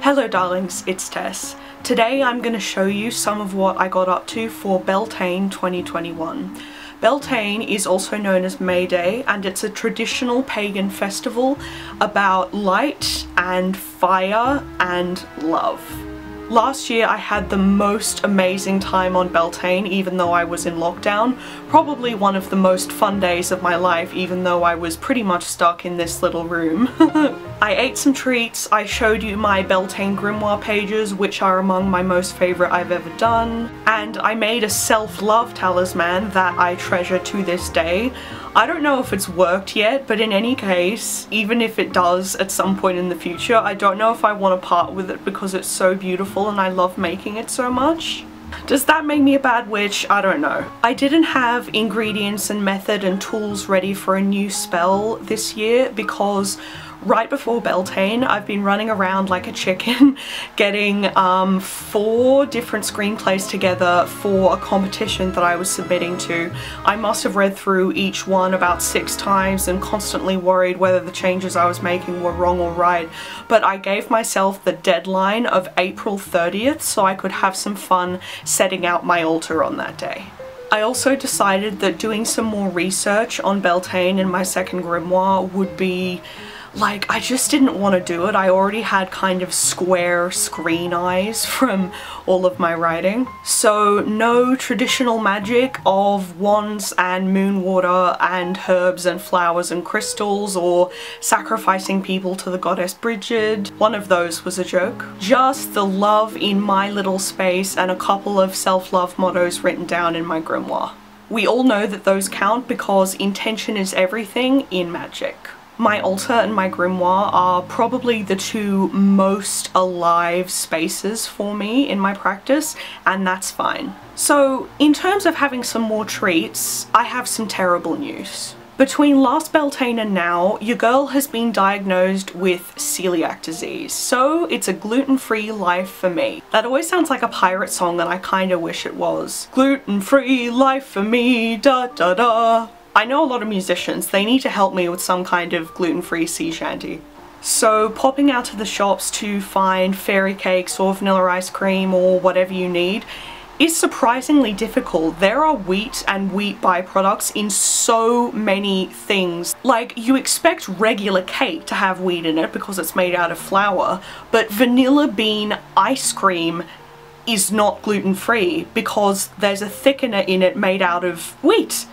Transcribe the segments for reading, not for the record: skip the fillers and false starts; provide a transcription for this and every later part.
Hello darlings, it's Tess. Today I'm going to show you some of what I got up to for Beltane 2021. Beltane is also known as May Day, and it's a traditional pagan festival about light and fire and love. Last year I had the most amazing time on Beltane even though I was in lockdown. Probably one of the most fun days of my life even though I was pretty much stuck in this little room. I ate some treats, I showed you my Beltane grimoire pages which are among my most favourite I've ever done, and I made a self-love talisman that I treasure to this day. I don't know if it's worked yet, but in any case, even if it does at some point in the future, I don't know if I want to part with it because it's so beautiful and I love making it so much. Does that make me a bad witch? I don't know. I didn't have ingredients and method and tools ready for a new spell this year because right before Beltane I've been running around like a chicken getting 4 different screenplays together for a competition that I was submitting to. I must have read through each one about 6 times and constantly worried whether the changes I was making were wrong or right, but I gave myself the deadline of April 30th so I could have some fun setting out my altar on that day. I also decided that doing some more research on Beltane in my second grimoire would be like, I just didn't want to do it. I already had kind of square screen eyes from all of my writing. So no traditional magic of wands and moon water and herbs and flowers and crystals or sacrificing people to the goddess Bridget. One of those was a joke. Just the love in my little space and a couple of self-love mottos written down in my grimoire. We all know that those count because intention is everything in magic. My altar and my grimoire are probably the 2 most alive spaces for me in my practice, and that's fine. So in terms of having some more treats, I have some terrible news. Between last Beltane and now, your girl has been diagnosed with celiac disease, so it's a gluten-free life for me. That always sounds like a pirate song and I kinda wish it was. Gluten-free life for me, da da da. I know a lot of musicians, they need to help me with some kind of gluten-free sea shanty. So popping out to the shops to find fairy cakes or vanilla ice cream or whatever you need is surprisingly difficult. There are wheat and wheat byproducts in so many things. Like, you expect regular cake to have wheat in it because it's made out of flour, but vanilla bean ice cream is not gluten-free because there's a thickener in it made out of wheat.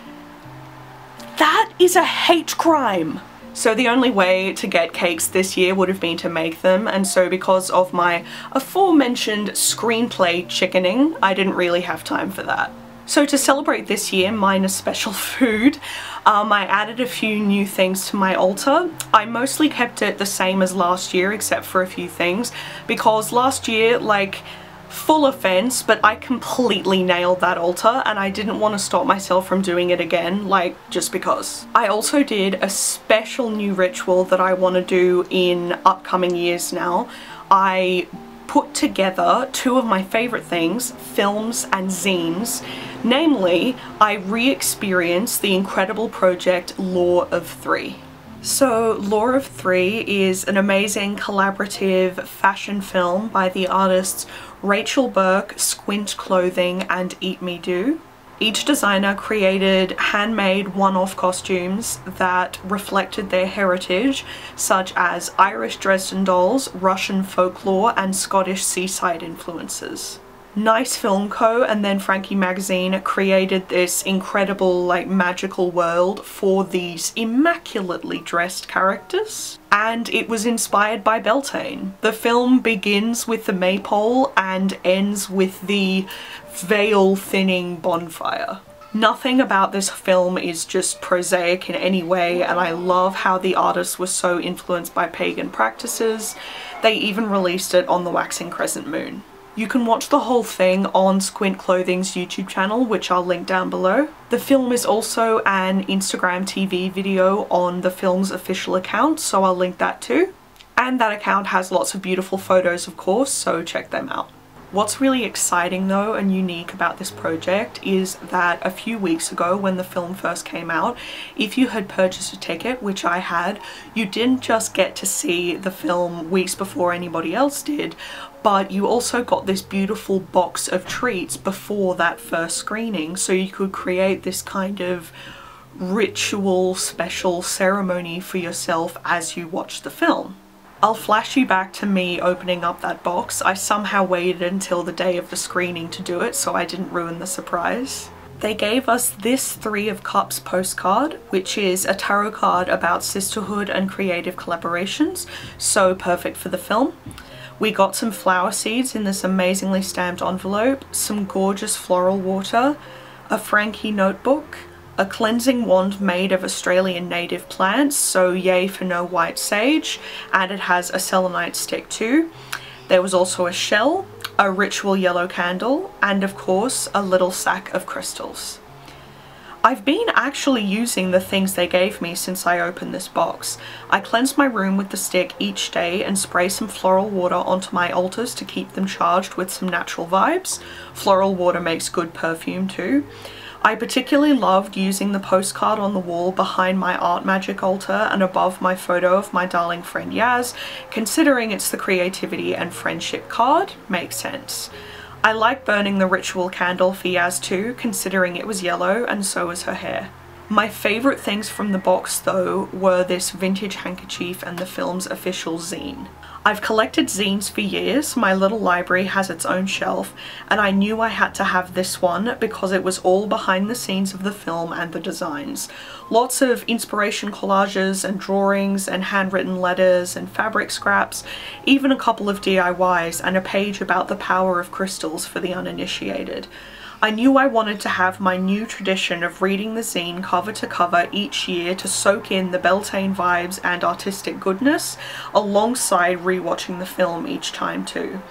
That is a hate crime! So the only way to get cakes this year would have been to make them, and so because of my aforementioned screenplay chickening, I didn't really have time for that. So to celebrate this year, minus special food, I added a few new things to my altar. I mostly kept it the same as last year except for a few things, because last year, like, full offense, but I completely nailed that altar and I didn't want to stop myself from doing it again, like, just because. I also did a special new ritual that I want to do in upcoming years now. I put together 2 of my favorite things, films and zines. Namely, I re-experienced the incredible project Law of 3. So Law of 3 is an amazing collaborative fashion film by the artists Rachel Burke, Squint Clothing and Eat Me Do. Each designer created handmade one-off costumes that reflected their heritage, such as Irish Dresden dolls, Russian folklore and Scottish seaside influences. Nice Film Co. and then Frankie Magazine created this incredible, like, magical world for these immaculately dressed characters, and it was inspired by Beltane. The film begins with the maypole and ends with the veil-thinning bonfire. Nothing about this film is just prosaic in any way, and I love how the artist was so influenced by pagan practices. They even released it on the waxing crescent moon. You can watch the whole thing on Squint Clothing's YouTube channel, which I'll link down below. The film is also an Instagram TV video on the film's official account, so I'll link that too. And that account has lots of beautiful photos, of course, so check them out. What's really exciting though and unique about this project is that a few weeks ago when the film first came out, if you had purchased a ticket, which I had, you didn't just get to see the film weeks before anybody else did, but you also got this beautiful box of treats before that first screening, so you could create this kind of ritual special ceremony for yourself as you watch the film. I'll flash you back to me opening up that box. I somehow waited until the day of the screening to do it so I didn't ruin the surprise. They gave us this Three of Cups postcard, which is a tarot card about sisterhood and creative collaborations, so perfect for the film. We got some flower seeds in this amazingly stamped envelope, some gorgeous floral water, a Frankie notebook, a cleansing wand made of Australian native plants, so yay for no white sage, and it has a selenite stick too. There was also a shell, a ritual yellow candle, and of course a little sack of crystals. I've been actually using the things they gave me since I opened this box. I cleanse my room with the stick each day and spray some floral water onto my altars to keep them charged with some natural vibes. Floral water makes good perfume too. I particularly loved using the postcard on the wall behind my art magic altar and above my photo of my darling friend Yaz, considering it's the creativity and friendship card. Makes sense. I like burning the ritual candle for Yaz too, considering it was yellow and so was her hair. My favourite things from the box though were this vintage handkerchief and the film's official zine. I've collected zines for years, my little library has its own shelf, and I knew I had to have this one because it was all behind the scenes of the film and the designs. Lots of inspiration collages and drawings and handwritten letters and fabric scraps, even a couple of DIYs and a page about the power of crystals for the uninitiated. I knew I wanted to have my new tradition of reading the zine cover to cover each year to soak in the Beltane vibes and artistic goodness, alongside rewatching the film each time too.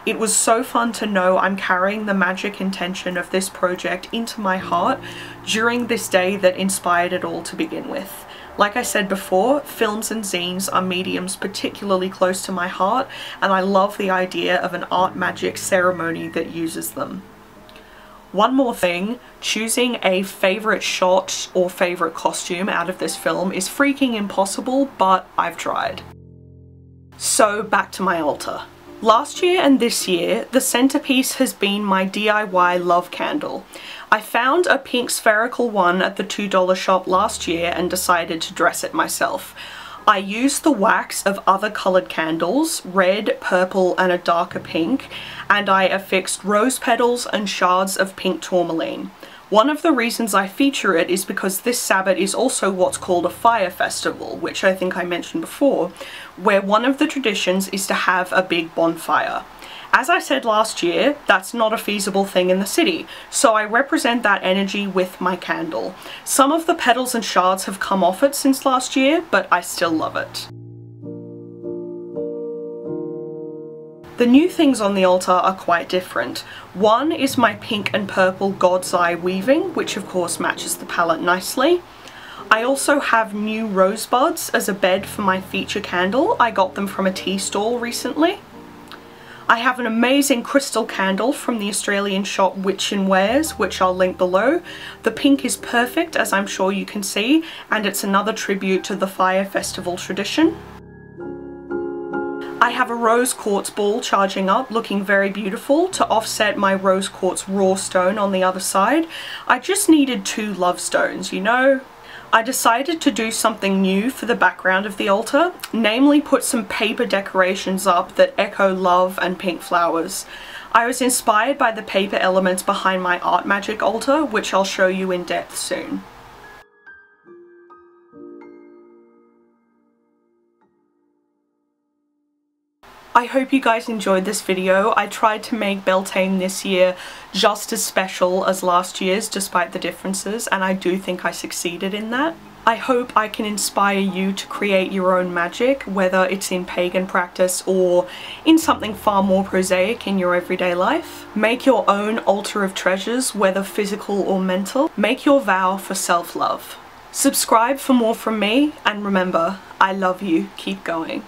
It was so fun to know I'm carrying the magic intention of this project into my heart during this day that inspired it all to begin with. Like I said before, films and zines are mediums particularly close to my heart, and I love the idea of an art magic ceremony that uses them. One more thing, choosing a favourite shot or favourite costume out of this film is freaking impossible, but I've tried. So back to my altar. Last year and this year, the centerpiece has been my DIY love candle. I found a pink spherical one at the $2 shop last year and decided to dress it myself. I used the wax of other coloured candles, red, purple and a darker pink, and I affixed rose petals and shards of pink tourmaline. One of the reasons I feature it is because this Sabbat is also what's called a fire festival, which I think I mentioned before, where one of the traditions is to have a big bonfire. As I said last year, that's not a feasible thing in the city, so I represent that energy with my candle. Some of the petals and shards have come off it since last year, but I still love it. The new things on the altar are quite different. One is my pink and purple God's Eye weaving, which of course matches the palette nicely. I also have new rosebuds as a bed for my feature candle. I got them from a tea stall recently. I have an amazing crystal candle from the Australian shop Witch and Wares, which I'll link below. The pink is perfect, as I'm sure you can see, and it's another tribute to the Fire Festival tradition. I have a rose quartz ball charging up, looking very beautiful to offset my rose quartz raw stone on the other side. I just needed 2 love stones, you know? I decided to do something new for the background of the altar, namely put some paper decorations up that echo love and pink flowers. I was inspired by the paper elements behind my art magic altar, which I'll show you in depth soon. I hope you guys enjoyed this video. I tried to make Beltane this year just as special as last year's, despite the differences, and I do think I succeeded in that. I hope I can inspire you to create your own magic, whether it's in pagan practice or in something far more prosaic in your everyday life. Make your own altar of treasures, whether physical or mental. Make your vow for self-love. Subscribe for more from me, and remember, I love you. Keep going.